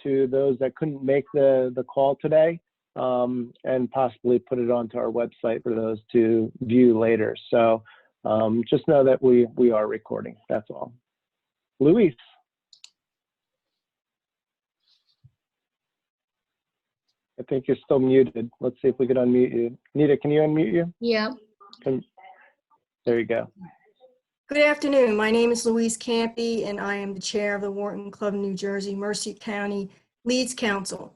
to those that couldn't make the call today, and possibly put it onto our website for those to view later. So just know that we are recording, that's all. Luis. I think you're still muted. Let's see if we can unmute you. Nita, can you unmute you? Yeah. There you go. Good afternoon. My name is Louise Campy, and I am the chair of the Wharton Club of New Jersey Mercer County Leads Council.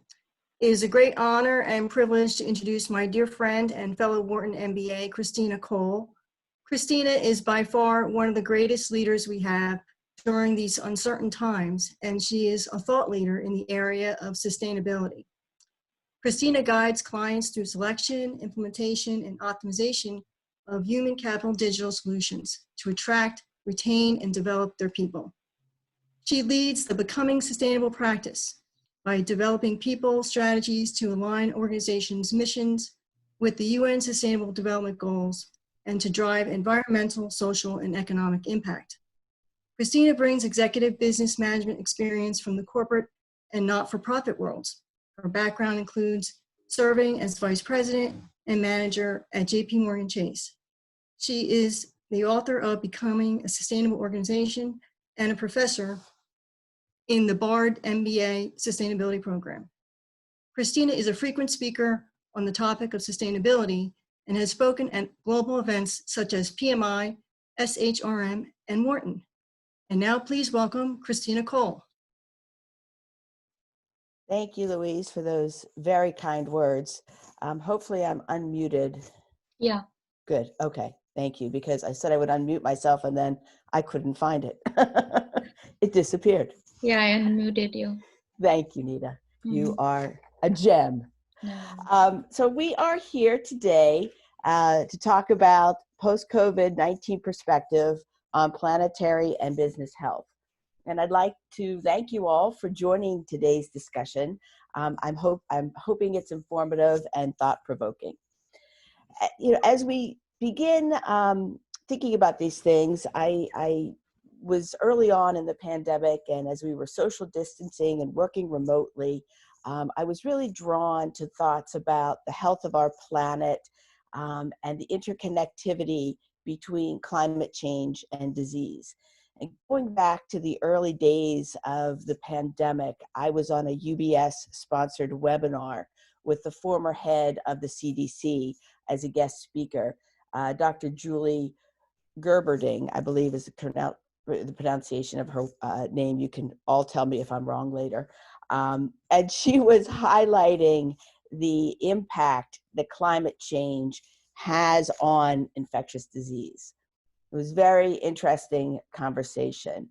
It is a great honor and privilege to introduce my dear friend and fellow Wharton MBA, Christina Cole. Christina is by far one of the greatest leaders we have during these uncertain times, and she is a thought leader in the area of sustainability. Christina guides clients through selection, implementation, and optimization of human capital digital solutions to attract, retain, and develop their people. She leads the Becoming Sustainable practice by developing people strategies to align organizations' missions with the UN Sustainable Development Goals and to drive environmental, social, and economic impact. Christina brings executive business management experience from the corporate and not-for-profit worlds. Her background includes serving as vice president and manager at JPMorgan Chase. She is the author of Becoming a Sustainable Organization and a professor in the BARD MBA Sustainability Program. Christina is a frequent speaker on the topic of sustainability and has spoken at global events such as PMI, SHRM, and Wharton. And now please welcome Christina Cole. Thank you, Louise, for those very kind words. Hopefully I'm unmuted. Yeah. Good, okay, thank you, because I said I would unmute myself and then I couldn't find it. It disappeared. Yeah, I unmuted you. Thank you, Nita. You are a gem. So we are here today to talk about post-COVID-19 perspective on planetary and business health. And I'd like to thank you all for joining today's discussion. I'm hoping it's informative and thought-provoking. As we begin thinking about these things, I was early on in the pandemic, and as we were social distancing and working remotely, I was really drawn to thoughts about the health of our planet and the interconnectivity between climate change and disease. And going back to the early days of the pandemic, I was on a UBS-sponsored webinar with the former head of the CDC as a guest speaker, Dr. Julie Gerberding, I believe is the pronunciation of her name. You can all tell me if I'm wrong later. And she was highlighting the impact that climate change has on infectious disease. It was a very interesting conversation.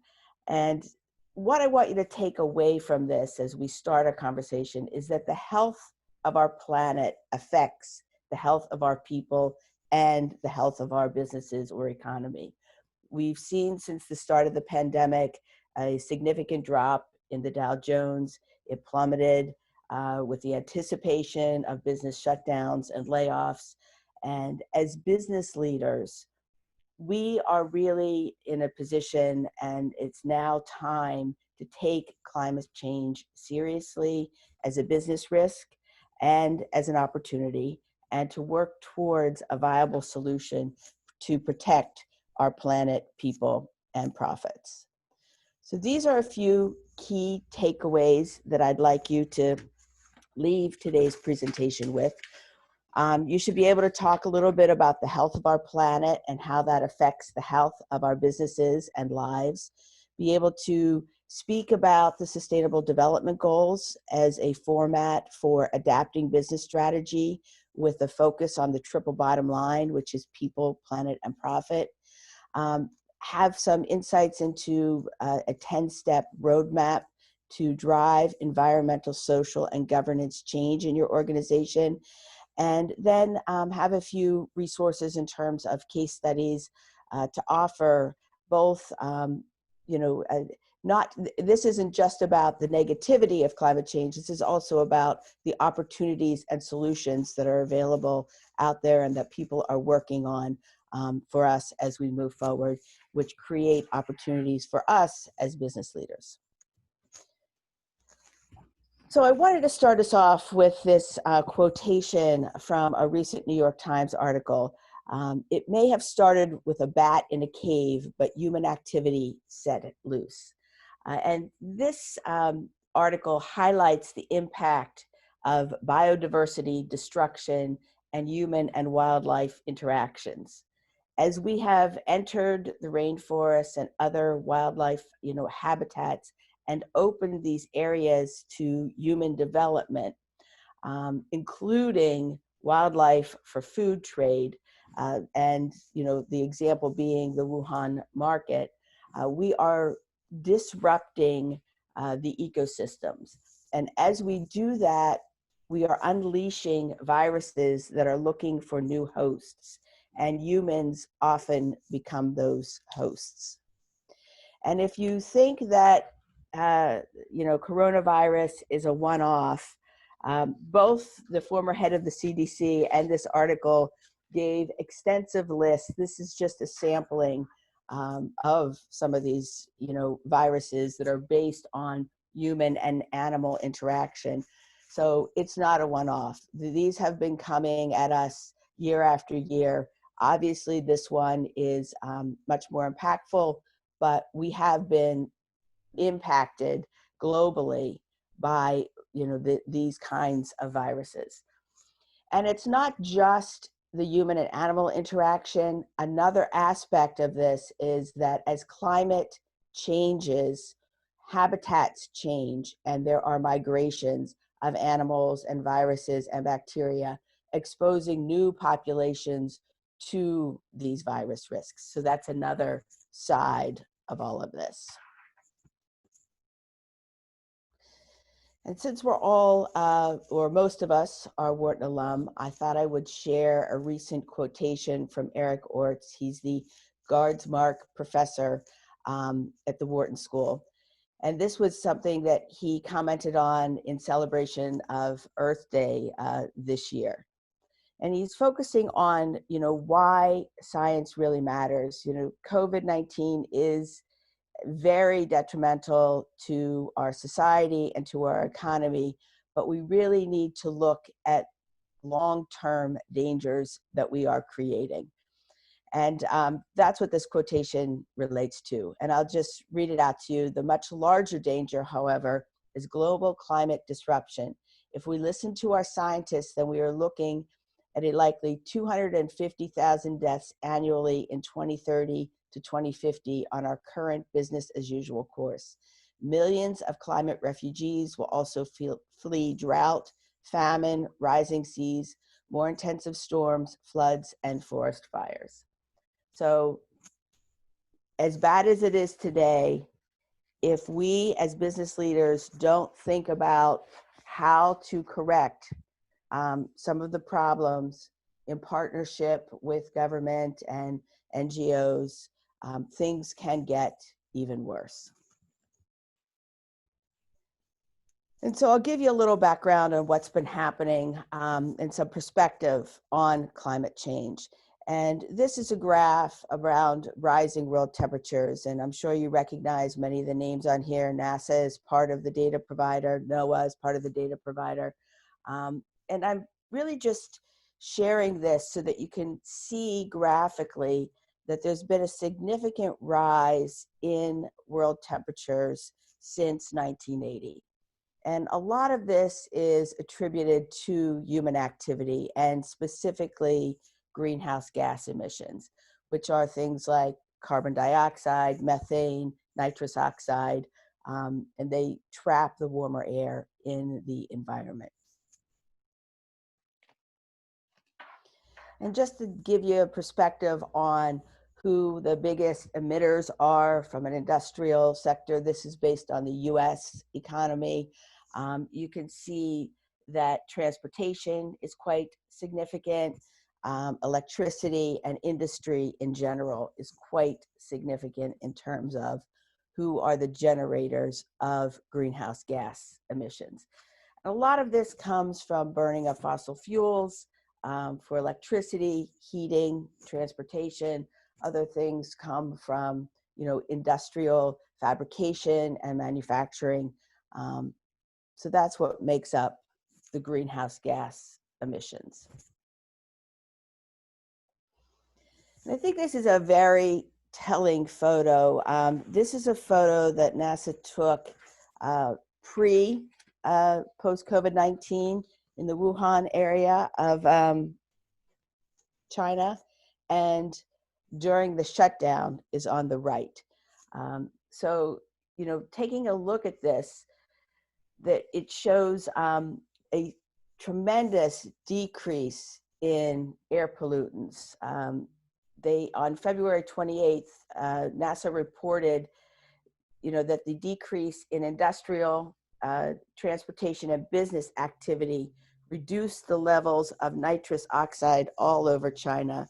And what I want you to take away from this as we start our conversation is that the health of our planet affects the health of our people and the health of our businesses or economy. We've seen since the start of the pandemic a significant drop in the Dow Jones. It plummeted with the anticipation of business shutdowns and layoffs. And as business leaders, we are really in a position, and it's now time to take climate change seriously as a business risk and as an opportunity, and to work towards a viable solution to protect our planet, people, and profits. So these are a few key takeaways that I'd like you to leave today's presentation with. You should be able to talk a little bit about the health of our planet and how that affects the health of our businesses and lives. Be able to speak about the Sustainable Development Goals as a format for adapting business strategy with a focus on the triple bottom line, which is people, planet, and profit. Have some insights into a 10-step roadmap to drive environmental, social, and governance change in your organization. And then have a few resources in terms of case studies to offer both, this isn't just about the negativity of climate change. This is also about the opportunities and solutions that are available out there and that people are working on for us as we move forward, which create opportunities for us as business leaders. So I wanted to start us off with this quotation from a recent New York Times article. It may have started with a bat in a cave, but human activity set it loose. And this article highlights the impact of biodiversity destruction and human and wildlife interactions. As we have entered the rainforests and other wildlife, habitats, and opened these areas to human development, including wildlife for food trade, and the example being the Wuhan market, we are disrupting the ecosystems. And as we do that, we are unleashing viruses that are looking for new hosts, and humans often become those hosts. And if you think that coronavirus is a one-off, both the former head of the CDC and this article gave extensive lists. This is just a sampling of some of these, viruses that are based on human and animal interaction. So it's not a one-off. These have been coming at us year after year. Obviously, this one is much more impactful, but we have been impacted globally by these kinds of viruses. And it's not just the human and animal interaction. Another aspect of this is that as climate changes, habitats change, and there are migrations of animals and viruses and bacteria, exposing new populations to these virus risks. So that's another side of all of this. And since we're all, or most of us, are Wharton alum, I thought I would share a recent quotation from Eric Orts. He's the Guardsmark professor at the Wharton School. And this was something that he commented on in celebration of Earth Day this year. And he's focusing on, why science really matters. COVID-19 is very detrimental to our society and to our economy, but we really need to look at long-term dangers that we are creating. And that's what this quotation relates to. And I'll just read it out to you. The much larger danger, however, is global climate disruption. If we listen to our scientists, then we are looking at a likely 250,000 deaths annually in 2030 to 2050 on our current business as usual course. Millions of climate refugees will also flee drought, famine, rising seas, more intensive storms, floods, and forest fires. So as bad as it is today, if we as business leaders don't think about how to correct some of the problems in partnership with government and NGOs, things can get even worse. And so I'll give you a little background on what's been happening and some perspective on climate change. And this is a graph around rising world temperatures. And I'm sure you recognize many of the names on here. NASA is part of the data provider. NOAA is part of the data provider. And I'm really just sharing this so that you can see graphically that there's been a significant rise in world temperatures since 1980. And a lot of this is attributed to human activity and specifically greenhouse gas emissions, which are things like carbon dioxide, methane, nitrous oxide, and they trap the warmer air in the environment. And just to give you a perspective on who the biggest emitters are from an industrial sector, this is based on the US economy. You can see that transportation is quite significant. Electricity and industry in general is quite significant in terms of who are the generators of greenhouse gas emissions. A lot of this comes from burning of fossil fuels for electricity, heating, transportation. Other things come from, industrial fabrication and manufacturing. So that's what makes up the greenhouse gas emissions. And I think this is a very telling photo. This is a photo that NASA took post-COVID-19 in the Wuhan area of China, and during the shutdown is on the right. So, you know, taking a look at this, that it shows a tremendous decrease in air pollutants. On February 28th, NASA reported, you know, that the decrease in industrial, transportation, and business activity reduced the levels of nitrous oxide all over China.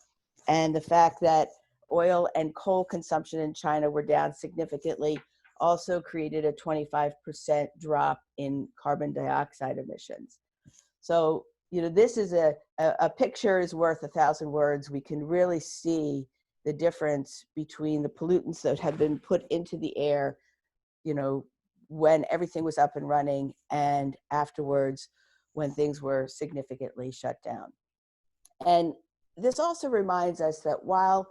And the fact that oil and coal consumption in China were down significantly also created a 25% drop in carbon dioxide emissions. So, you know, this is a picture is worth 1,000 words. We can really see the difference between the pollutants that had been put into the air, you know, when everything was up and running, and afterwards when things were significantly shut down. And this also reminds us that while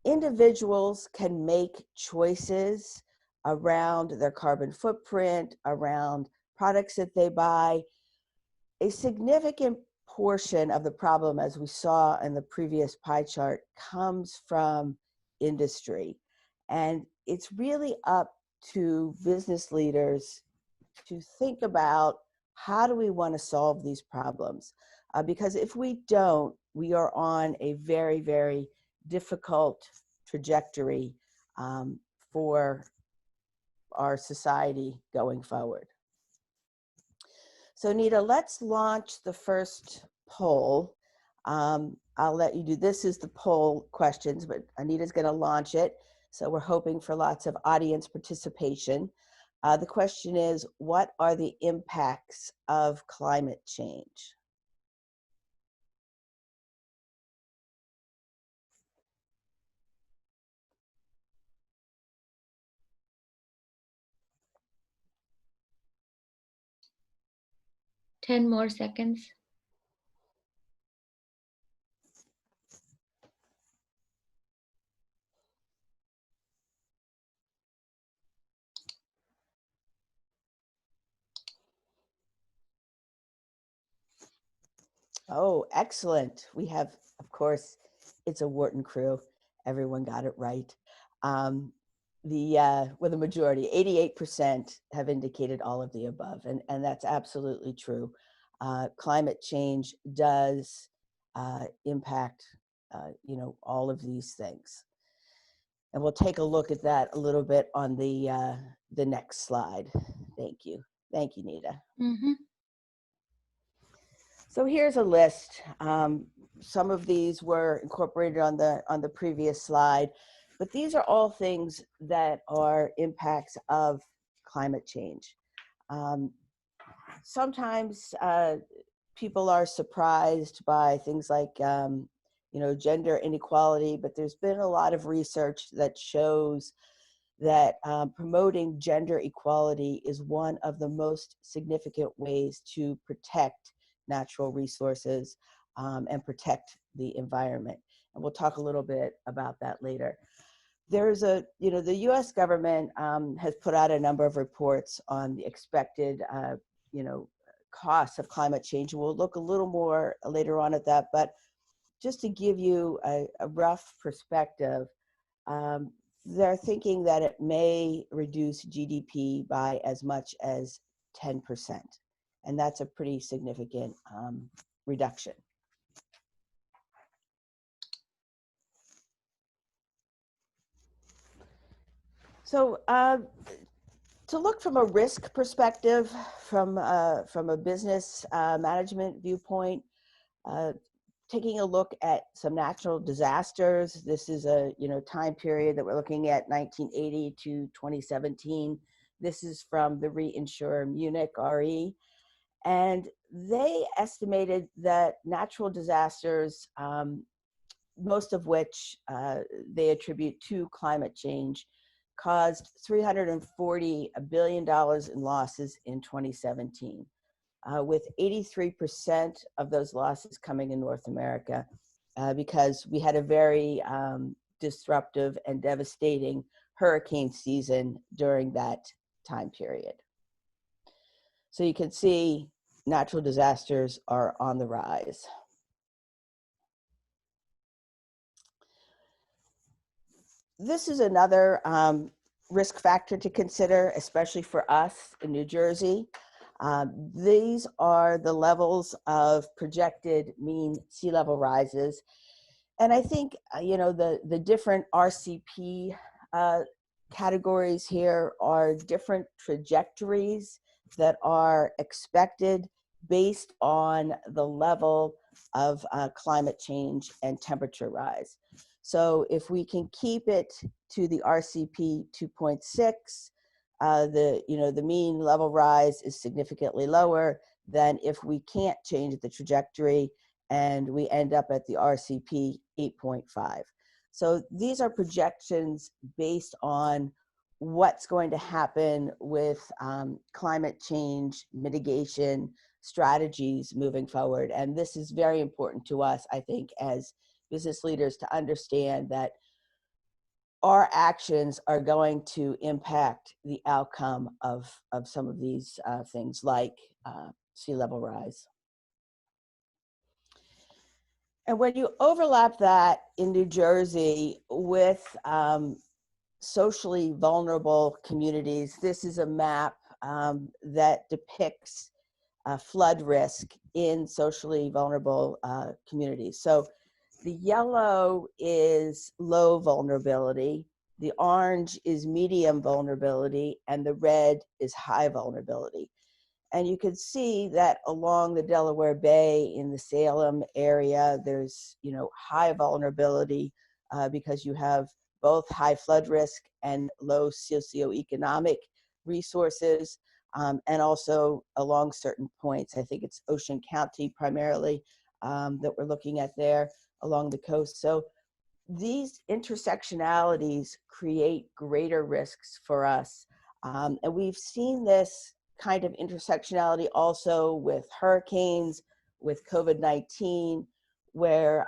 individuals can make choices around their carbon footprint, around products that they buy, a significant portion of the problem, as we saw in the previous pie chart, comes from industry. And it's really up to business leaders to think about, how do we want to solve these problems? Because if we don't, we are on a very, very difficult trajectory for our society going forward. So Nita, let's launch the first poll. I'll let you do, this is the poll questions, but Anita's going to launch it. So we're hoping for lots of audience participation. The question is, what are the impacts of climate change? Ten more seconds. Oh, excellent. We have, of course, it's a Wharton crew. Everyone got it right. With a majority, 88% have indicated all of the above, and that's absolutely true. Climate change does impact, you know, all of these things. And we'll take a look at that a little bit on the next slide. Thank you. Thank you, Nita. Mm-hmm. So here's a list. Some of these were incorporated on the previous slide, but these are all things that are impacts of climate change. Sometimes people are surprised by things like, you know, gender inequality, but there's been a lot of research that shows that promoting gender equality is one of the most significant ways to protect natural resources and protect the environment. And we'll talk a little bit about that later. There's you know, the US government has put out a number of reports on the expected, you know, costs of climate change. We'll look a little more later on at that, but just to give you a rough perspective, they're thinking that it may reduce GDP by as much as 10%. And that's a pretty significant reduction. So to look from a risk perspective, from a business management viewpoint, taking a look at some natural disasters. This is a, you know, time period that we're looking at, 1980 to 2017. This is from the reinsurer Munich Re. And they estimated that natural disasters, most of which they attribute to climate change, caused $340 billion in losses in 2017, with 83% of those losses coming in North America, because we had a very disruptive and devastating hurricane season during that time period. So you can see natural disasters are on the rise. This is another risk factor to consider, especially for us in New Jersey. These are the levels of projected mean sea level rises. And I think, the different RCP categories here are different trajectories that are expected based on the level of climate change and temperature rise. So if we can keep it to the RCP 2.6, the mean level rise is significantly lower than if we can't change the trajectory and we end up at the RCP 8.5. So these are projections based on what's going to happen with climate change mitigation strategies moving forward. And this is very important to us, I think, as business leaders, to understand that our actions are going to impact the outcome of some of these things like sea level rise. And when you overlap that in New Jersey with socially vulnerable communities, this is a map that depicts flood risk in socially vulnerable communities. So the yellow is low vulnerability, the orange is medium vulnerability, and the red is high vulnerability. And you can see that along the Delaware Bay in the Salem area, there's high vulnerability because you have both high flood risk and low socioeconomic resources, and also along certain points. I think it's Ocean County primarily that we're looking at there along the coast. So these intersectionalities create greater risks for us. And we've seen this kind of intersectionality also with hurricanes, with COVID-19, where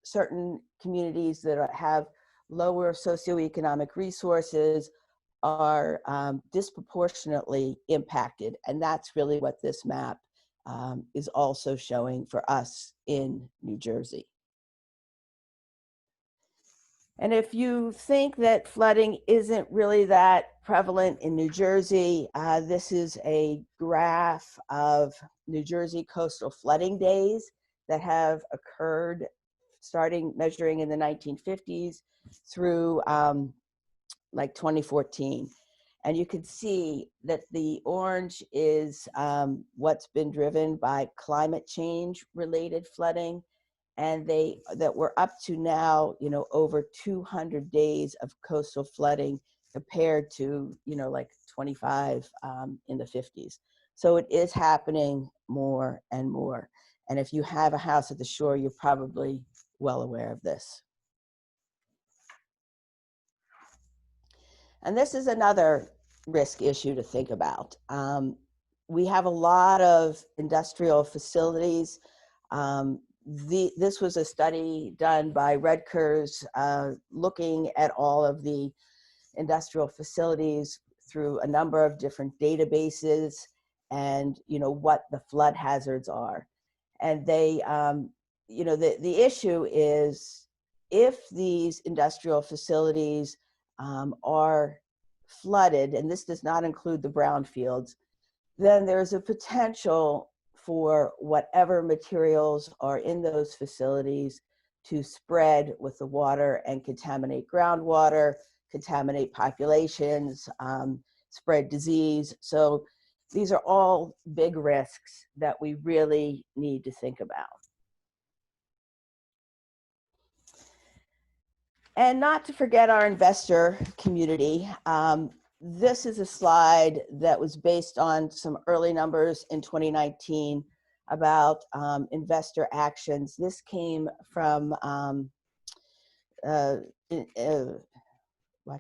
certain communities that have lower socioeconomic resources are disproportionately impacted. And that's really what this map is also showing for us in New Jersey. And if you think that flooding isn't really that prevalent in New Jersey, this is a graph of New Jersey coastal flooding days that have occurred starting measuring in the 1950s through like 2014. And you can see that the orange is what's been driven by climate change related flooding. And that we're up to now, over 200 days of coastal flooding compared to, like 25 in the 50s. So it is happening more and more. And if you have a house at the shore, you're probably well aware of this. And this is another risk issue to think about. We have a lot of industrial facilities. This was a study done by Rutgers looking at all of the industrial facilities through a number of different databases and what the flood hazards are. And they, the issue is if these industrial facilities are flooded, and this does not include the brownfields, then there's a potential for whatever materials are in those facilities to spread with the water and contaminate groundwater, contaminate populations, spread disease. So these are all big risks that we really need to think about. And not to forget our investor community. This is a slide that was based on some early numbers in 2019 about investor actions. This came from, why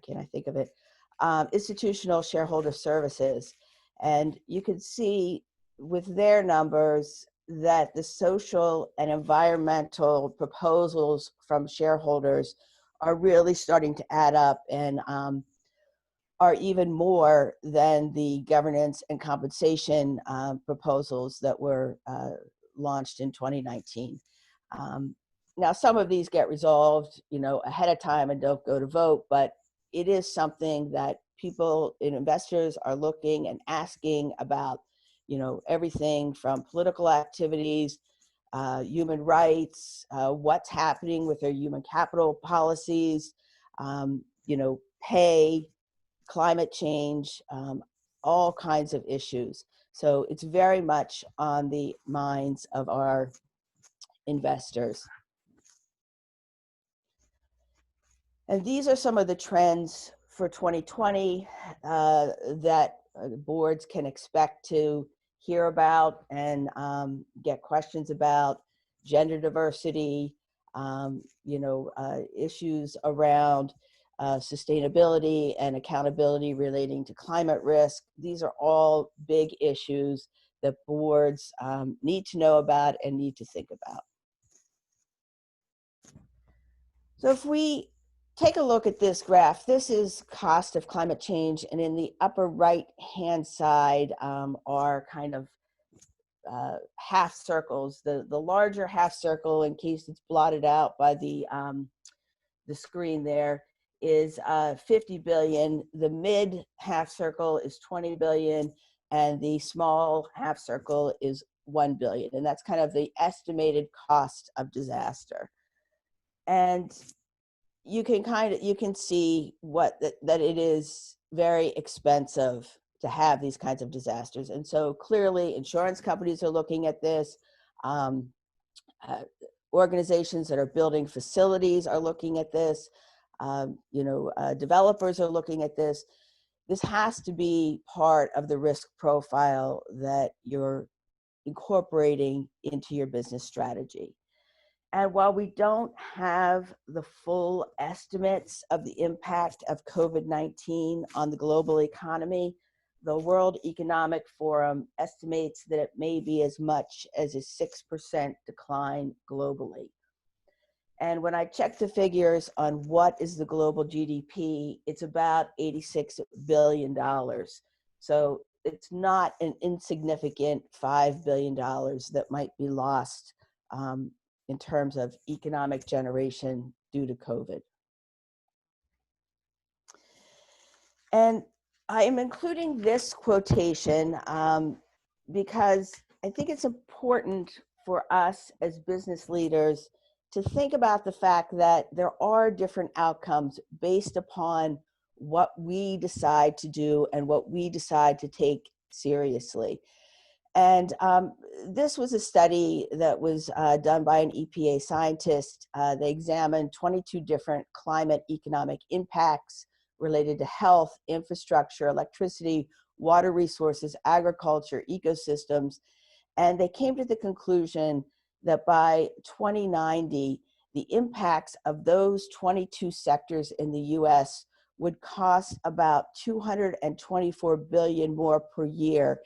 can't I think of it? Institutional Shareholder Services. And you can see with their numbers that the social and environmental proposals from shareholders are really starting to add up and are even more than the governance and compensation proposals that were launched in 2019. Now, some of these get resolved, ahead of time and don't go to vote, but it is something that people and investors are looking and asking about, everything from political activities, human rights, what's happening with their human capital policies, pay, climate change, all kinds of issues. So it's very much on the minds of our investors. And these are some of the trends for 2020 that boards can expect to hear about and get questions about: gender diversity, issues around sustainability and accountability relating to climate risk. These are all big issues that boards need to know about and need to think about. So if we take a look at this graph, this is cost of climate change, and in the upper right-hand side are kind of half circles. The larger half circle, in case it's blotted out by the screen there, is 50 billion. The mid half circle is 20 billion, and the small half circle is 1 billion. And that's kind of the estimated cost of disaster. And you can see that it is very expensive to have these kinds of disasters. And so clearly insurance companies are looking at this. Organizations that are building facilities are looking at this. Developers are looking at this. This has to be part of the risk profile that you're incorporating into your business strategy. And while we don't have the full estimates of the impact of COVID-19 on the global economy, the World Economic Forum estimates that it may be as much as a 6% decline globally. And when I check the figures on what is the global GDP, it's about $86 billion. So it's not an insignificant $5 billion that might be lost in terms of economic generation due to COVID. And I am including this quotation because I think it's important for us as business leaders to think about the fact that there are different outcomes based upon what we decide to do and what we decide to take seriously. And this was a study that was done by an EPA scientist. They examined 22 different climate economic impacts related to health, infrastructure, electricity, water resources, agriculture, ecosystems. And they came to the conclusion that by 2090, the impacts of those 22 sectors in the US would cost about $224 billion more per year,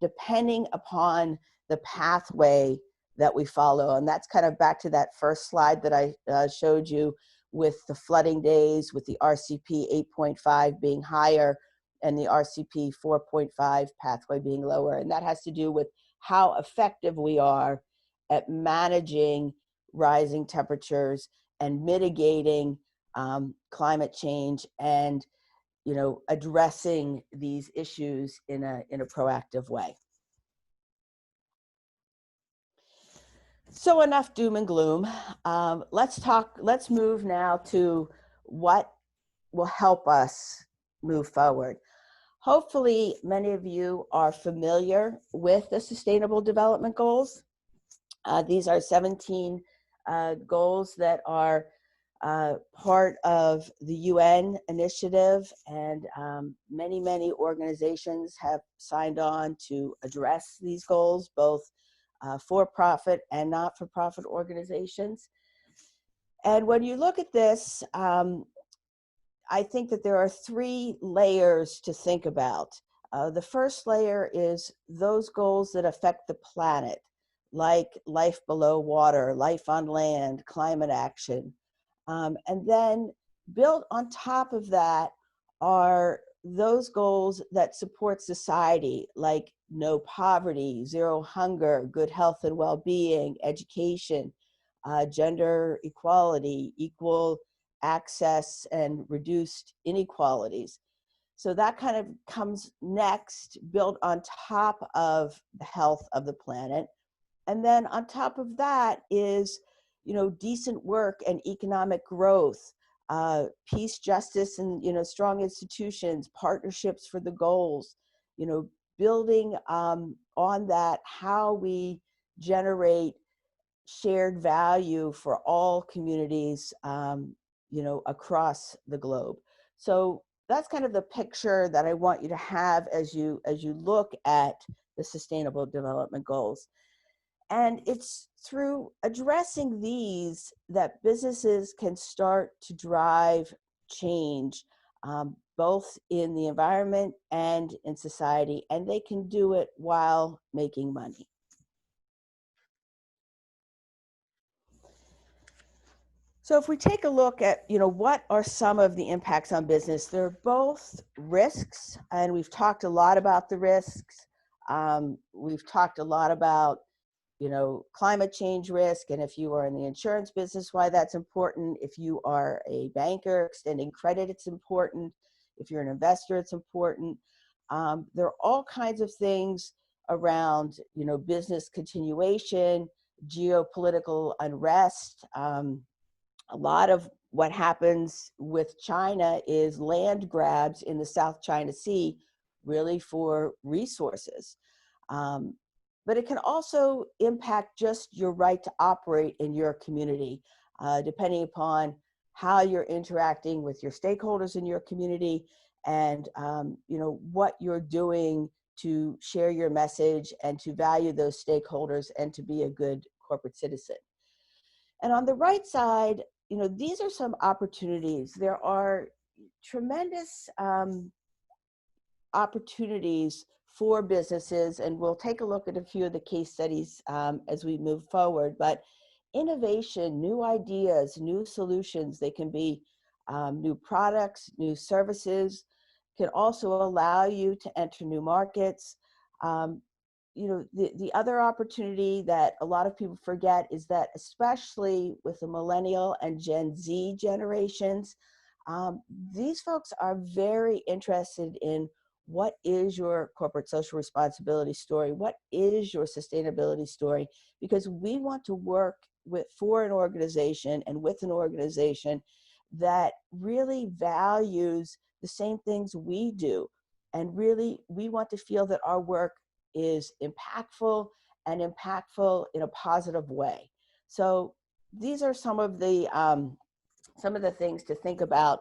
depending upon the pathway that we follow. And that's kind of back to that first slide that I showed you with the flooding days, with the RCP 8.5 being higher and the RCP 4.5 pathway being lower. And that has to do with how effective we are at managing rising temperatures and mitigating climate change and addressing these issues in a proactive way. So enough doom and gloom. Let's move now to what will help us move forward. Hopefully, many of you are familiar with the Sustainable Development Goals. These are 17 goals that are part of the UN initiative, and many organizations have signed on to address these goals, both for-profit and not-for-profit organizations. And when you look at this, I think that there are three layers to think about. The first layer is those goals that affect the planet, like life below water, life on land, climate action. And then built on top of that are those goals that support society, like no poverty, zero hunger, good health and well-being, education, gender equality, equal access, and reduced inequalities. So that kind of comes next, built on top of the health of the planet. And then on top of that is, decent work and economic growth, peace, justice, and, strong institutions, partnerships for the goals, building on that, how we generate shared value for all communities, across the globe. So that's kind of the picture that I want you to have as you look at the Sustainable Development Goals. And it's through addressing these that businesses can start to drive change, both in the environment and in society, and they can do it while making money. So if we take a look at, what are some of the impacts on business, they're both risks, and we've talked a lot about the risks. We've talked a lot about, climate change risk, and if you are in the insurance business, why that's important. If you are a banker extending credit, it's important. If you're an investor, it's important. There are all kinds of things around, business continuation, geopolitical unrest. A lot of what happens with China is land grabs in the South China Sea, really for resources. But it can also impact just your right to operate in your community, depending upon how you're interacting with your stakeholders in your community, and what you're doing to share your message and to value those stakeholders and to be a good corporate citizen. And on the right side, these are some opportunities. There are tremendous opportunities for businesses, and we'll take a look at a few of the case studies as we move forward. But innovation, new ideas, new solutions, they can be new products, new services, can also allow you to enter new markets. The other opportunity that a lot of people forget is that, especially with the millennial and Gen Z generations, these folks are very interested in what is your corporate social responsibility story? What is your sustainability story? Because we want to work for an organization and with an organization that really values the same things we do. And really, we want to feel that our work is impactful and impactful in a positive way. So these are some of the things to think about.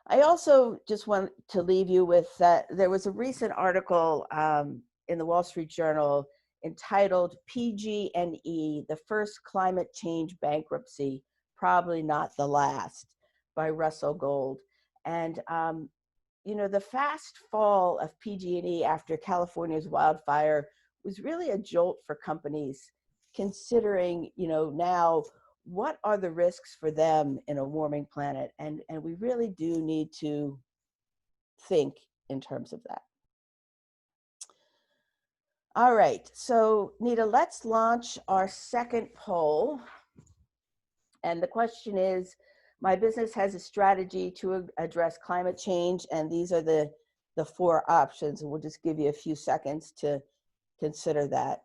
I also just want to leave you with that there was a recent article in the Wall Street Journal entitled PG&E, the first climate change bankruptcy, probably not the last, by Russell Gold. And the fast fall of PG&E after California's wildfire was really a jolt for companies, considering, now what are the risks for them in a warming planet? And we really do need to think in terms of that. All right, so Nita, let's launch our second poll. And the question is, my business has a strategy to address climate change, and these are the four options, and we'll just give you a few seconds to consider that.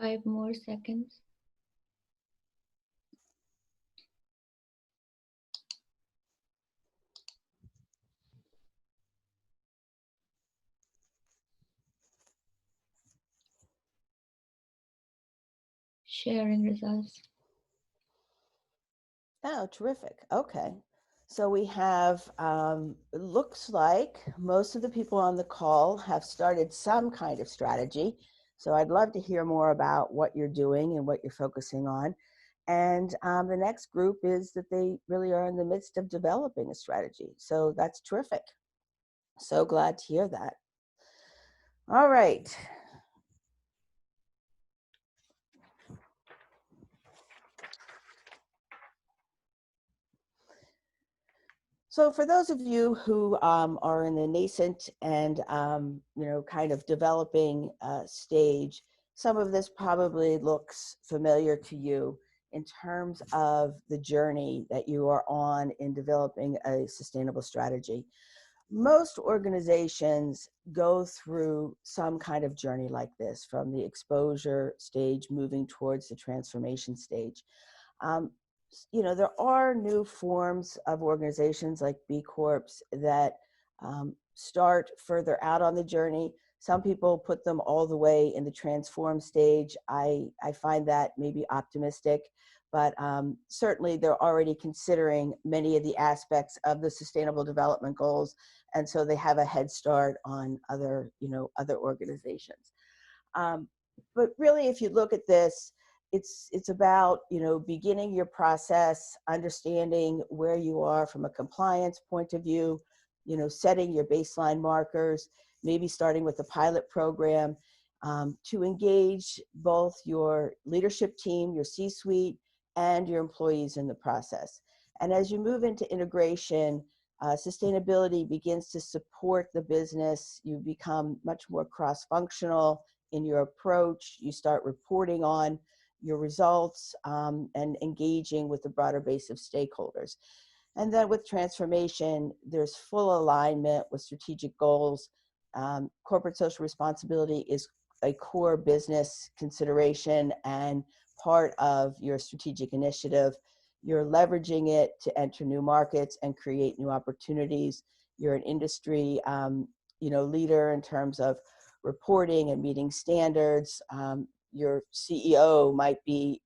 Five more seconds. Sharing results. Oh, terrific. Okay. So we have, it looks like most of the people on the call have started some kind of strategy. So I'd love to hear more about what you're doing and what you're focusing on. And the next group is that they really are in the midst of developing a strategy. So that's terrific. So glad to hear that. All right. So for those of you who are in the nascent and kind of developing stage, some of this probably looks familiar to you in terms of the journey that you are on in developing a sustainable strategy. Most organizations go through some kind of journey like this, from the exposure stage moving towards the transformation stage. Um, there are new forms of organizations like B Corps that start further out on the journey. Some people put them all the way in the transform stage. I find that maybe optimistic, but certainly they're already considering many of the aspects of the Sustainable Development Goals, and so they have a head start on other organizations. But really, if you look at this, it's about beginning your process, understanding where you are from a compliance point of view, setting your baseline markers, maybe starting with a pilot program to engage both your leadership team, your C-suite, and your employees in the process. And as you move into integration, sustainability begins to support the business. You become much more cross-functional in your approach. You start reporting on your results and engaging with a broader base of stakeholders. And then with transformation, there's full alignment with strategic goals. Corporate social responsibility is a core business consideration and part of your strategic initiative. You're leveraging it to enter new markets and create new opportunities. You're an industry leader in terms of reporting and meeting standards. Your CEO might be,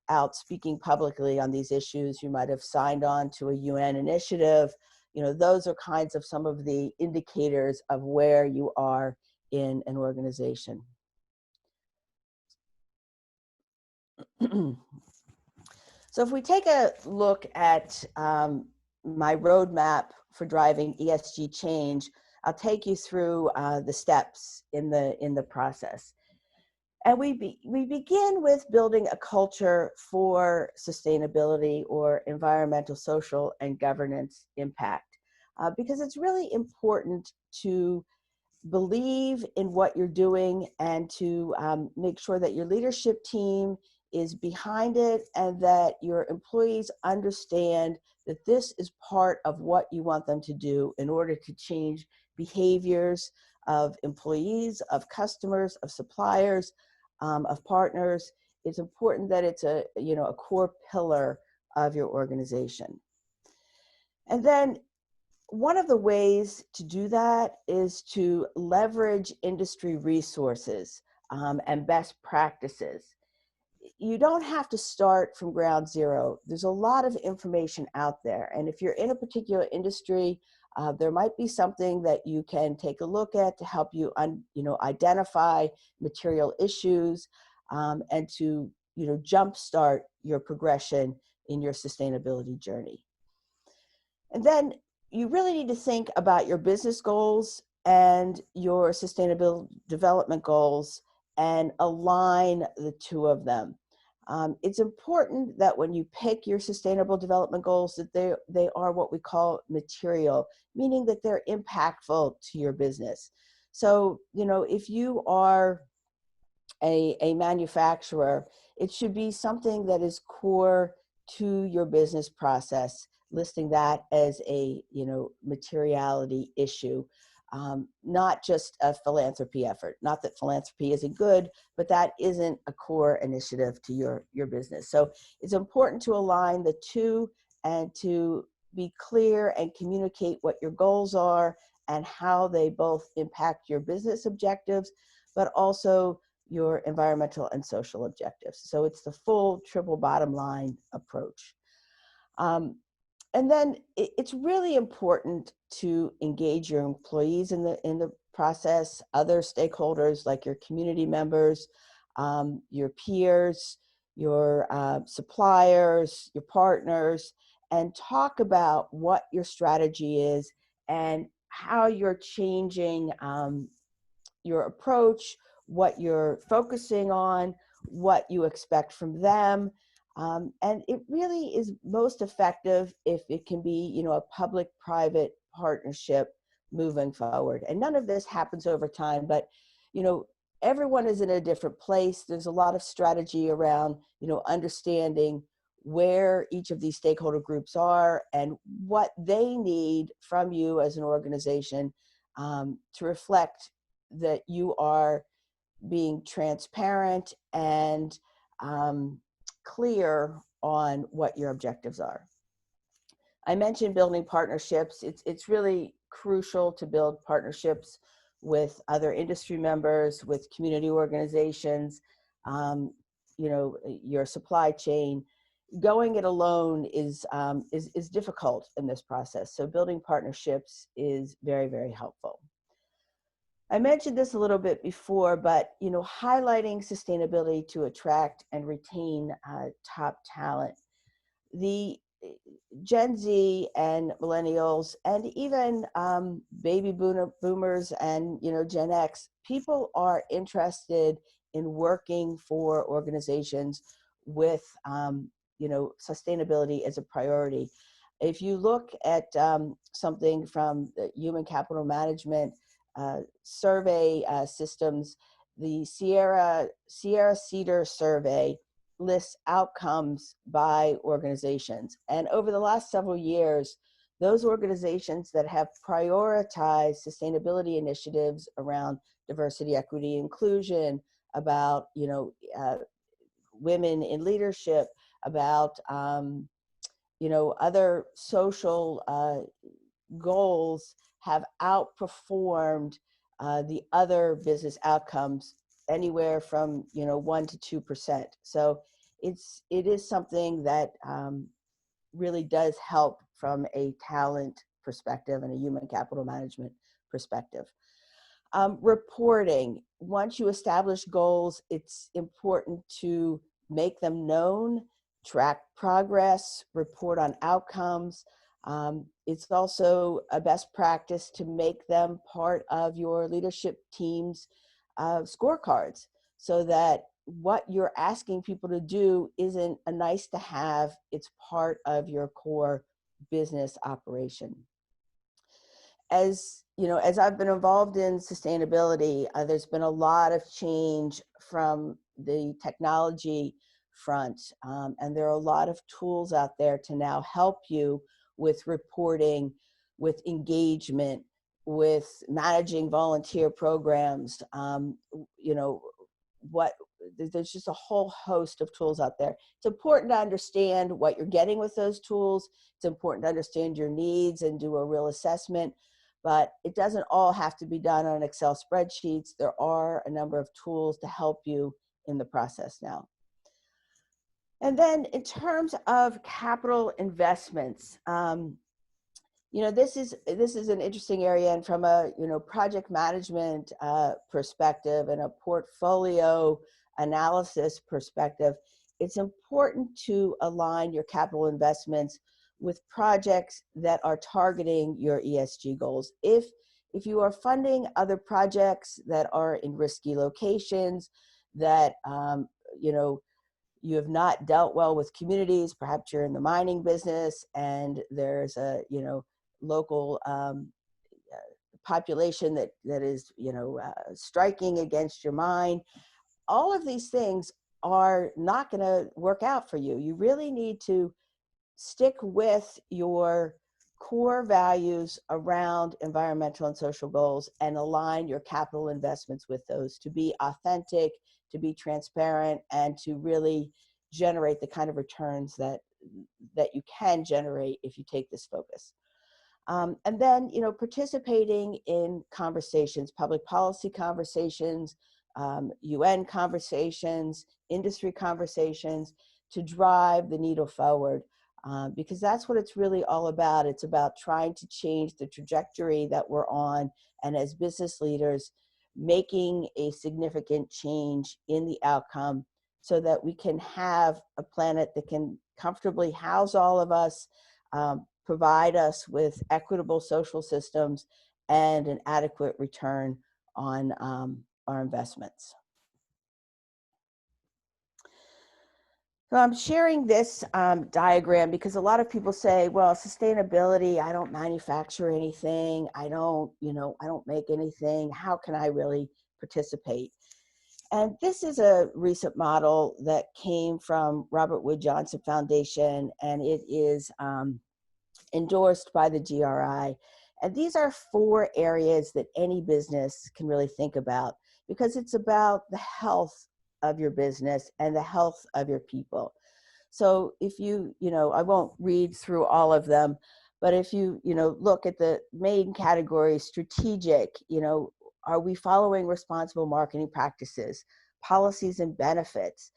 out speaking publicly on these issues. You might have signed on to a UN initiative. Those are kinds of some of the indicators of where you are in an organization. So if we take a look at my roadmap for driving ESG change, I'll take you through the steps in the process. And we begin with building a culture for sustainability or environmental, social, and governance impact, because it's really important to believe in what you're doing and to make sure that your leadership team is behind it and that your employees understand that this is part of what you want them to do in order to change behaviors of employees, of customers, of suppliers, of partners. It's important that it's a core pillar of your organization. And then one of the ways to do that is to leverage industry resources and best practices. You don't have to start from ground zero. There's a lot of information out there. And if you're in a particular industry, there might be something that you can take a look at to help you identify material issues and to jumpstart your progression in your sustainability journey. And then you really need to think about your business goals and your sustainable development goals and align the two of them. It's important that when you pick your sustainable development goals that they are what we call material, meaning that they're impactful to your business. So, if you are a manufacturer, it should be something that is core to your business process, listing that as a materiality issue, not just a philanthropy effort. Not that philanthropy isn't good, but that isn't a core initiative to your business. So it's important to align the two and to be clear and communicate what your goals are and how they both impact your business objectives, but also your environmental and social objectives. So it's the full triple bottom line approach. And then it's really important to engage your employees in the process, other stakeholders like your community members, your peers, your suppliers, your partners, and talk about what your strategy is and how you're changing your approach, what you're focusing on, what you expect from them. And it really is most effective if it can be, you know, a public-private partnership moving forward. And none of this happens over time, but, you know, everyone is in a different place. There's a lot of strategy around, you know, understanding where each of these stakeholder groups are and what they need from you as an organization to reflect that you are being transparent and clear on what your objectives are. I mentioned building partnerships. It's really crucial to build partnerships with other industry members, with community organizations, you know, your supply chain. Going it alone is difficult in this process. So building partnerships is very, very helpful. I mentioned this a little bit before, but, you know, highlighting sustainability to attract and retain top talent. The Gen Z and millennials and even baby boomers and, you know, Gen X, people are interested in working for organizations with, you know, sustainability as a priority. If you look at something from the Human Capital Management survey systems, the Sierra Cedar survey lists outcomes by organizations. And over the last several years, those organizations that have prioritized sustainability initiatives around diversity, equity, inclusion, about, you know, women in leadership, about, you know, other social goals have outperformed the other business outcomes anywhere from, you know, 1% to 2%. So it is something that really does help from a talent perspective and a human capital management perspective. Reporting, once you establish goals, it's important to make them known, track progress, report on outcomes. It's also a best practice to make them part of your leadership team's scorecards, so that what you're asking people to do isn't a nice to have, it's part of your core business operation. As you know, as I've been involved in sustainability, there's been a lot of change from the technology front, and there are a lot of tools out there to now help you with reporting, with engagement, with managing volunteer programs. You know, there's just a whole host of tools out there. It's important to understand what you're getting with those tools. It's important to understand your needs and do a real assessment, but it doesn't all have to be done on Excel spreadsheets. There are a number of tools to help you in the process now. And then in terms of capital investments, you know, this is an interesting area, and from a, you know, project management perspective and a portfolio analysis perspective, it's important to align your capital investments with projects that are targeting your ESG goals. If you are funding other projects that are in risky locations, that you know, you have not dealt well with communities, perhaps you're in the mining business and there's a, you know, local population that is, you know, striking against your mine, all of these things are not going to work out for you. You really need to stick with your core values around environmental and social goals and align your capital investments with those, to be authentic, to be transparent, and to really generate the kind of returns that you can generate if you take this focus. And then, you know, participating in conversations, public policy conversations, UN conversations, industry conversations, to drive the needle forward. because that's what it's really all about. It's about trying to change the trajectory that we're on, and as business leaders, making a significant change in the outcome so that we can have a planet that can comfortably house all of us, provide us with equitable social systems, and an adequate return on our investments. So I'm sharing this diagram because a lot of people say, well, sustainability, I don't manufacture anything. I don't make anything. How can I really participate? And this is a recent model that came from Robert Wood Johnson Foundation, and it is endorsed by the GRI. And these are 4 areas that any business can really think about, because it's about the health of your business and the health of your people. So if I won't read through all of them, but if you look at the main categories: strategic, are we following responsible marketing practices, policies and benefits?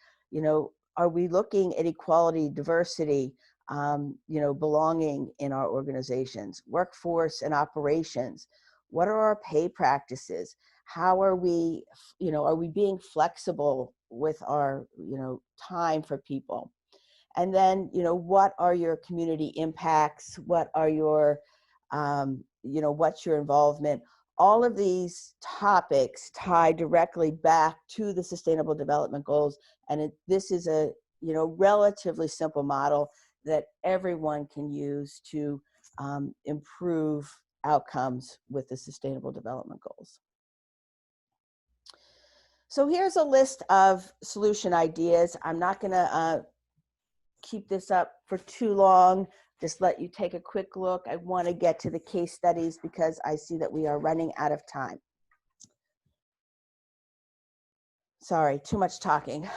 Are we looking at equality, diversity, belonging in our organizations, workforce and operations? What are our pay practices? How are we being flexible with our, time for people? And then, what are your community impacts? What are your, what's your involvement? All of these topics tie directly back to the Sustainable Development Goals. And this is a, relatively simple model that everyone can use to improve outcomes with the Sustainable Development Goals. So here's a list of solution ideas. I'm not going to keep this up for too long. Just let you take a quick look. I want to get to the case studies because I see that we are running out of time. Sorry, too much talking.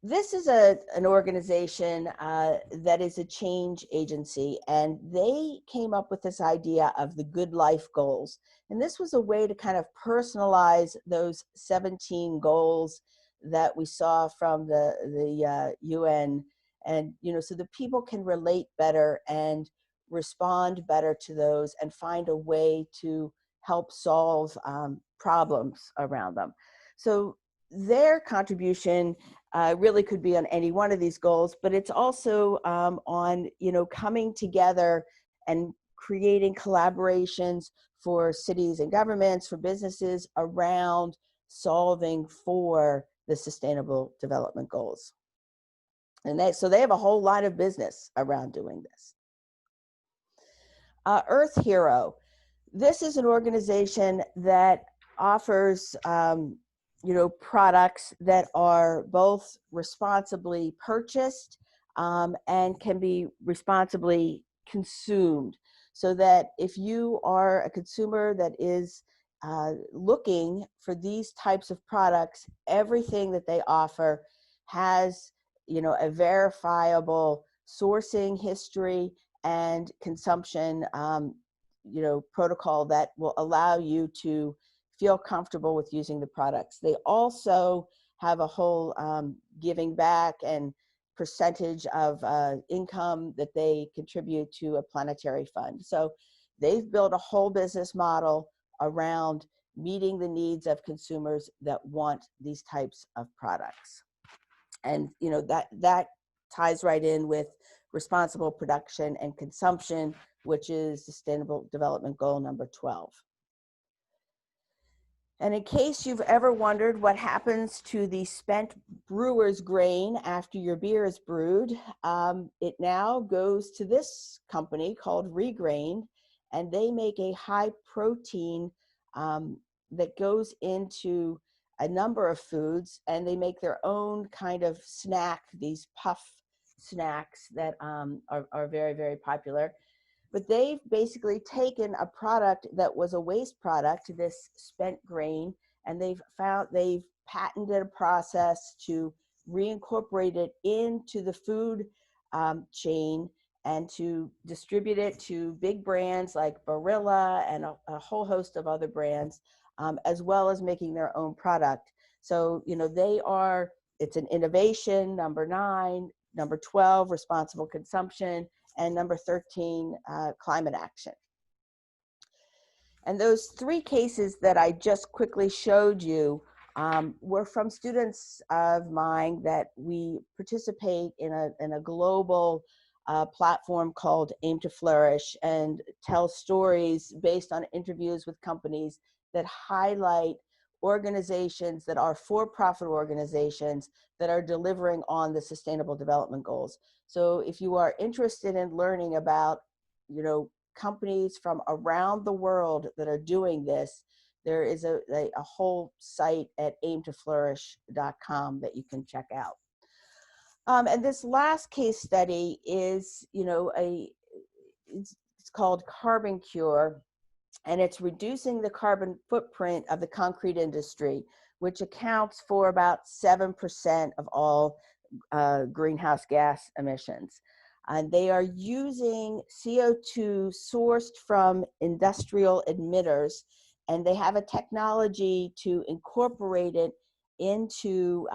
This is an organization that is a change agency, and they came up with this idea of the Good Life Goals. And this was a way to kind of personalize those 17 goals that we saw from the UN, and so the people can relate better and respond better to those and find a way to help solve problems around them. So their contribution really could be on any one of these goals, but it's also on coming together and creating collaborations for cities and governments, for businesses around solving for the Sustainable Development Goals. And so they have a whole lot of business around doing this. Earth Hero. This is an organization that offers products that are both responsibly purchased and can be responsibly consumed. So that if you are a consumer that is looking for these types of products, everything that they offer has, a verifiable sourcing history and consumption, protocol that will allow you to feel comfortable with using the products. They also have a whole giving back and percentage of income that they contribute to a planetary fund. So they've built a whole business model around meeting the needs of consumers that want these types of products. And that ties right in with responsible production and consumption, which is Sustainable Development Goal number 12. And in case you've ever wondered what happens to the spent brewer's grain after your beer is brewed, it now goes to this company called Regrain, and they make a high protein that goes into a number of foods, and they make their own kind of snack, these puff snacks that are very, very popular. But they've basically taken a product that was a waste product, this spent grain, and they've patented a process to reincorporate it into the food chain and to distribute it to big brands like Barilla and a whole host of other brands, as well as making their own product. So, it's an innovation, number 9. number 12, responsible consumption, and number 13, climate action. And those 3 cases that I just quickly showed you were from students of mine that we participate in a global platform called Aim to Flourish, and tell stories based on interviews with companies that highlight organizations that are for-profit organizations that are delivering on the Sustainable Development Goals. So if you are interested in learning about, companies from around the world that are doing this, there is a whole site at aimtoflourish.com that you can check out. And this last case study is, it's called Carbon Cure, and it's reducing the carbon footprint of the concrete industry, which accounts for about 7% of all greenhouse gas emissions. And they are using CO2 sourced from industrial emitters, and they have a technology to incorporate it into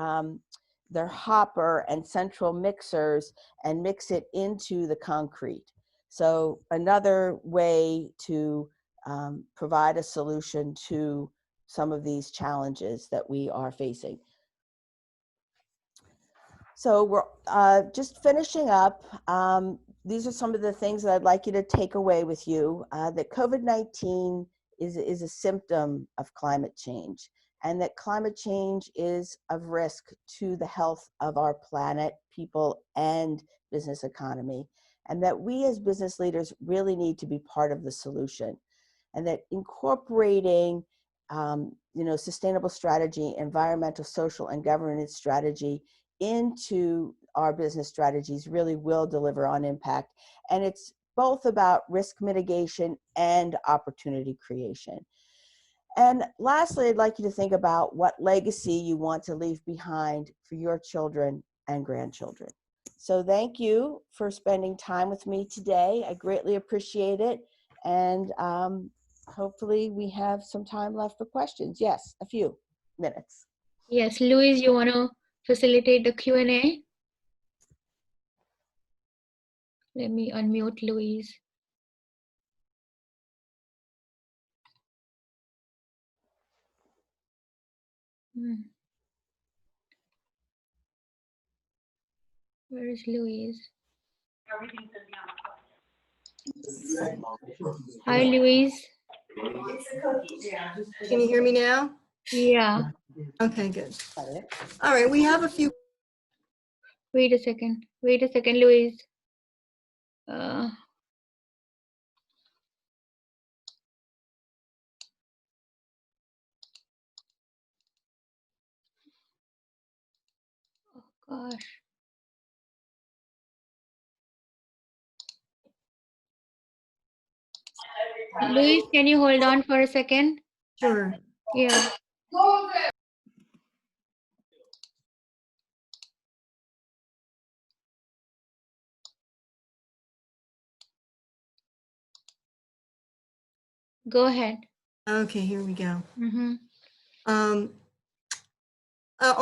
their hopper and central mixers and mix it into the concrete. So another way to provide a solution to some of these challenges that we are facing. So we're just finishing up. These are some of the things that I'd like you to take away with you, that COVID-19 is a symptom of climate change, and that climate change is of risk to the health of our planet, people, and business economy, and that we as business leaders really need to be part of the solution, and that incorporating sustainable strategy, environmental, social, and governance strategy into our business strategies really will deliver on impact. And it's both about risk mitigation and opportunity creation. And lastly, I'd like you to think about what legacy you want to leave behind for your children and grandchildren. So thank you for spending time with me today. I greatly appreciate it. And hopefully we have some time left for questions. Yes, a few minutes. Yes, Louise, you want to facilitate the Q&A? Let me unmute Louise. Where is Louise? Hi, Louise. Can you hear me now? Yeah. Okay, good. All right, we have a few. Wait a second. Wait a second, Louise. Oh gosh. Louise, can you hold on for a second? Sure. Yeah. Go ahead. Okay, here we go. Mm-hmm. On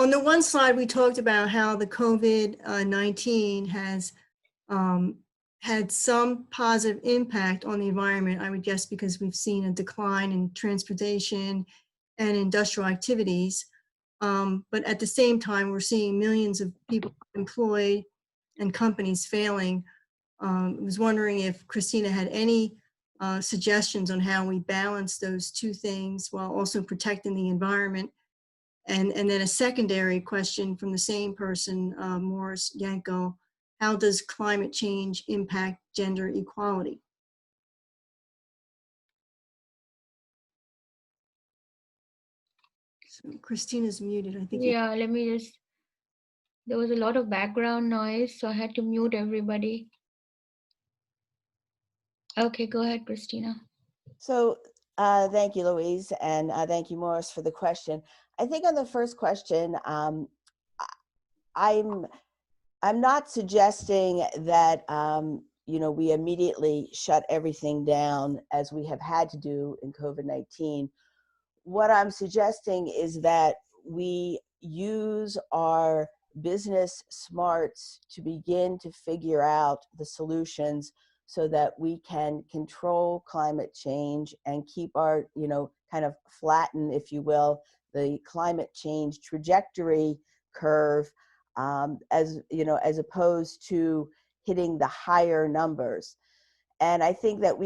the one slide, we talked about how the COVID-19 has had some positive impact on the environment, I would guess because we've seen a decline in transportation and industrial activities. But at the same time, we're seeing millions of people employed and companies failing. I was wondering if Christina had any suggestions on how we balance those two things while also protecting the environment. And then a secondary question from the same person, Morris Yanko, how does climate change impact gender equality? So Christina's muted, I think. Yeah, let me just, there was a lot of background noise, so I had to mute everybody. Okay, go ahead, Christina. So thank you, Louise, and thank you, Morris, for the question. I think on the first question, I'm not suggesting that we immediately shut everything down as we have had to do in COVID-19. What I'm suggesting is that we use our business smarts to begin to figure out the solutions so that we can control climate change and keep our, kind of flatten, if you will, the climate change trajectory curve, as opposed to hitting the higher numbers. And I think that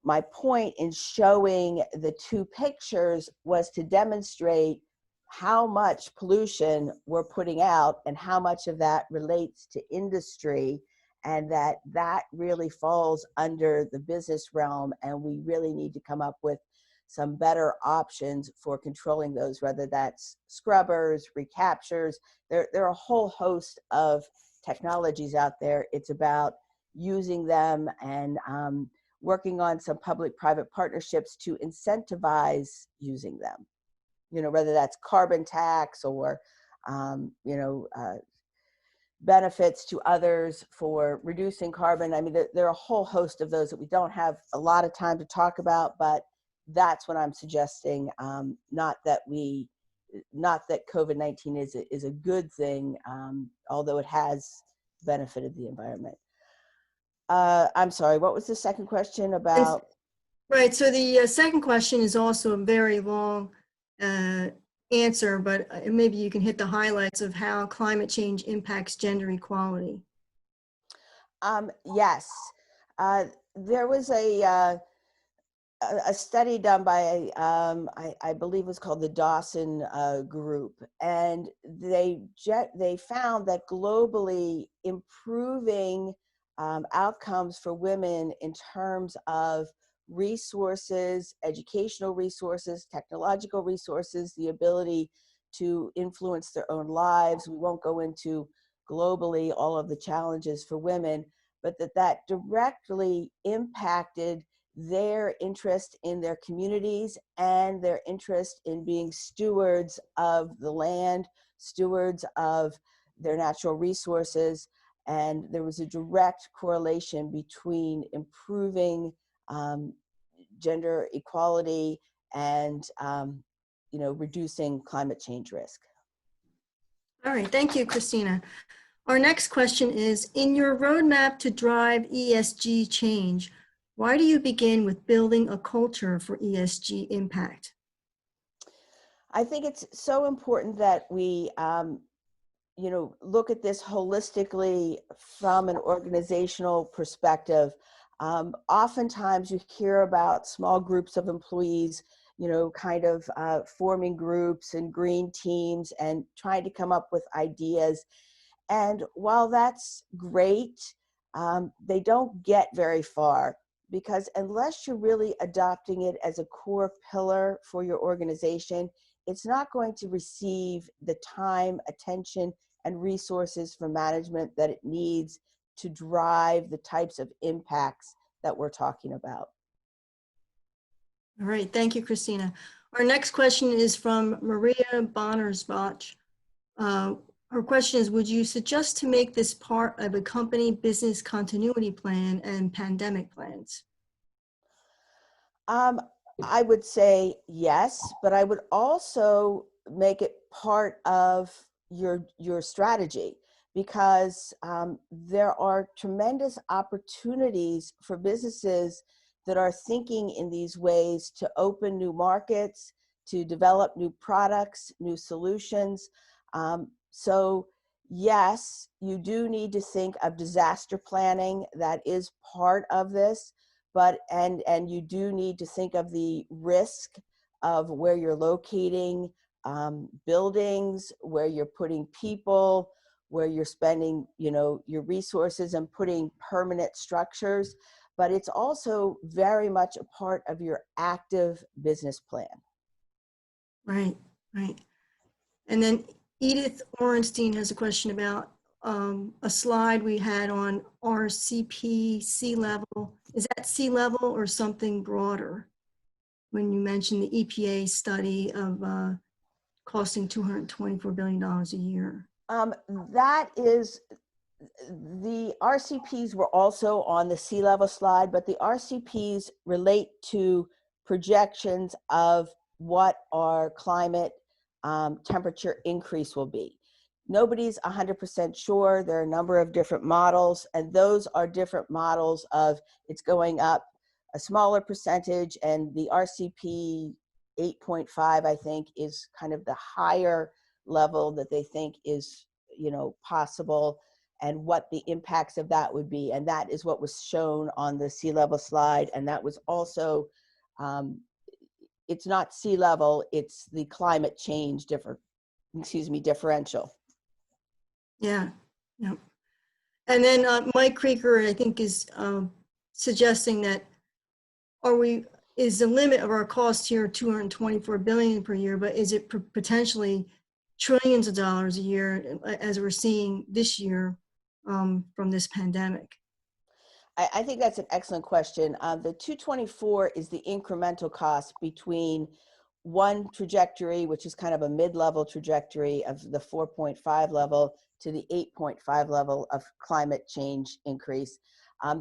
my point in showing the two pictures was to demonstrate how much pollution we're putting out and how much of that relates to industry, and that really falls under the business realm, and we really need to come up with some better options for controlling those, whether that's scrubbers, recaptures. There are a whole host of technologies out there. It's about using them and working on some public-private partnerships to incentivize using them. Whether that's carbon tax or, benefits to others for reducing carbon. I mean, there are a whole host of those that we don't have a lot of time to talk about, but that's what I'm suggesting. Not that COVID-19 is a good thing, although it has benefited the environment. I'm sorry, what was the second question about? Right, so the second question is also a very long answer, but maybe you can hit the highlights of how climate change impacts gender equality. Yes, there was a study done by, I believe it was called the Dawson Group, and they found that globally improving outcomes for women in terms of resources, educational resources, technological resources, the ability to influence their own lives. We won't go into globally all of the challenges for women, but that directly impacted their interest in their communities and their interest in being stewards of the land, stewards of their natural resources. And there was a direct correlation between improving gender equality and reducing climate change risk. All right, thank you, Christina. Our next question is, in your roadmap to drive ESG change, why do you begin with building a culture for ESG impact? I think it's so important that we look at this holistically from an organizational perspective. Oftentimes you hear about small groups of employees, forming groups and green teams and trying to come up with ideas. And while that's great, they don't get very far, because unless you're really adopting it as a core pillar for your organization, it's not going to receive the time, attention, and resources from management that it needs to drive the types of impacts that we're talking about. All right, thank you, Christina. Our next question is from Maria Bonnersbach. Her question is, would you suggest to make this part of a company business continuity plan and pandemic plans? I would say yes, but I would also make it part of your strategy, because there are tremendous opportunities for businesses that are thinking in these ways to open new markets, to develop new products, new solutions. So yes, you do need to think of disaster planning. That is part of this, but and you do need to think of the risk of where you're locating buildings, where you're putting people, where you're spending, your resources and putting permanent structures. But it's also very much a part of your active business plan. Right, right. And then Edith Orenstein has a question about a slide we had on RCP sea level. Is that sea level or something broader? When you mentioned the EPA study of costing $224 billion a year. That is, the RCPs were also on the sea level slide, but the RCPs relate to projections of what our climate temperature increase will be. Nobody's 100% sure. There are a number of different models, and those are different models of it's going up a smaller percentage, and the RCP 8.5, I think, is kind of the higher level that they think is, possible, and what the impacts of that would be. And that is what was shown on the sea level slide. And that was also, it's not sea level, it's the climate change differential. Yeah, yeah. And then Mike Krieger, I think, is suggesting that is the limit of our cost here 224 billion per year, but is it potentially trillions of dollars a year, as we're seeing this year from this pandemic? I think that's an excellent question. The 224 is the incremental cost between one trajectory, which is kind of a mid-level trajectory of the 4.5 level to the 8.5 level of climate change increase.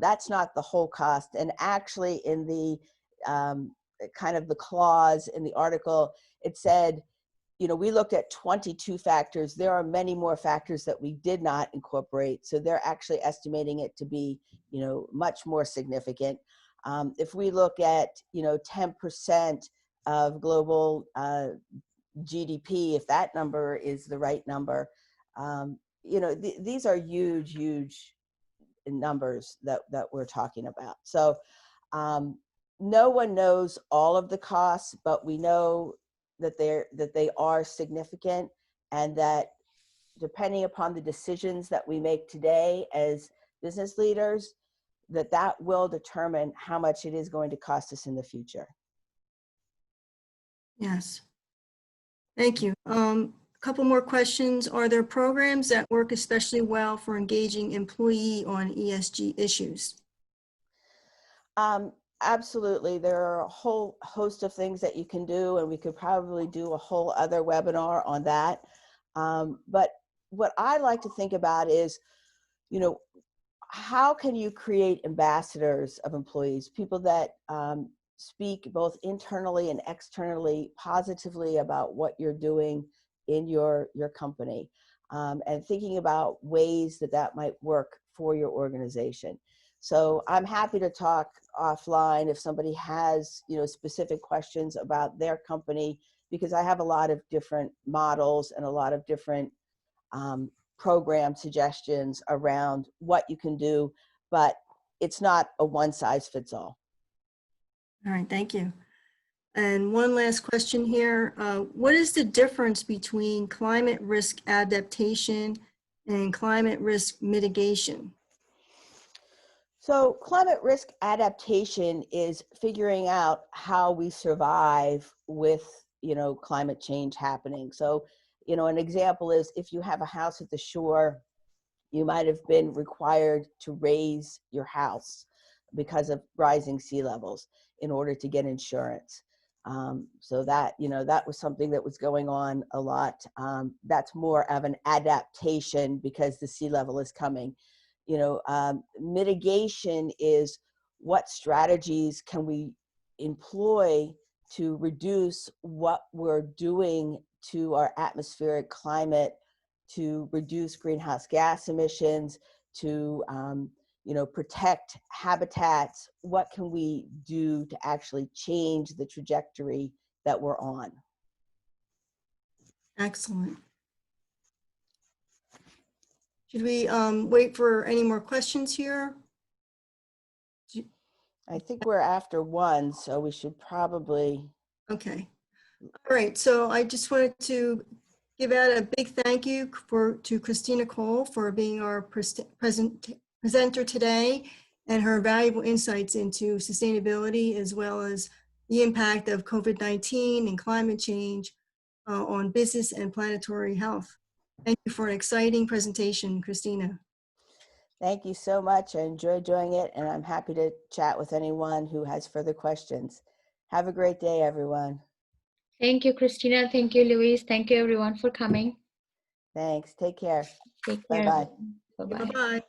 That's not the whole cost. And actually in the kind of the clause in the article, it said, we looked at 22 factors. There are many more factors that we did not incorporate. So they're actually estimating it to be, much more significant. If we look at, 10% of global GDP, if that number is the right number, these are huge, huge numbers that we're talking about. So no one knows all of the costs, but we know that they are significant, and that depending upon the decisions that we make today as business leaders, that will determine how much it is going to cost us in the future. Yes. Thank you. A couple more questions. Are there programs that work especially well for engaging employee on ESG issues? Absolutely. There are a whole host of things that you can do, and we could probably do a whole other webinar on that. But what I like to think about is, how can you create ambassadors of employees, people that speak both internally and externally positively about what you're doing in your company, and thinking about ways that might work for your organization. So I'm happy to talk offline if somebody has, specific questions about their company, because I have a lot of different models and a lot of different program suggestions around what you can do, but it's not a one size fits all. All right, thank you. And one last question here. What is the difference between climate risk adaptation and climate risk mitigation? So climate risk adaptation is figuring out how we survive with, climate change happening. So, an example is if you have a house at the shore, you might have been required to raise your house because of rising sea levels in order to get insurance. So that, that was something that was going on a lot. That's more of an adaptation because the sea level is coming. Mitigation is what strategies can we employ to reduce what we're doing to our atmospheric climate, to reduce greenhouse gas emissions, to protect habitats. What can we do to actually change the trajectory that we're on? Excellent. Should we wait for any more questions here? I think we're after one, so we should probably. Okay. All right. So I just wanted to give out a big thank you to Christina Cole for being our presenter today, and her valuable insights into sustainability as well as the impact of COVID-19 and climate change on business and planetary health. Thank you for an exciting presentation, Christina. Thank you so much. I enjoyed doing it, and I'm happy to chat with anyone who has further questions. Have a great day, everyone. Thank you, Christina. Thank you, Louise. Thank you, everyone, for coming. Thanks. Take care. Take care. Bye-bye. Bye-bye. Bye-bye.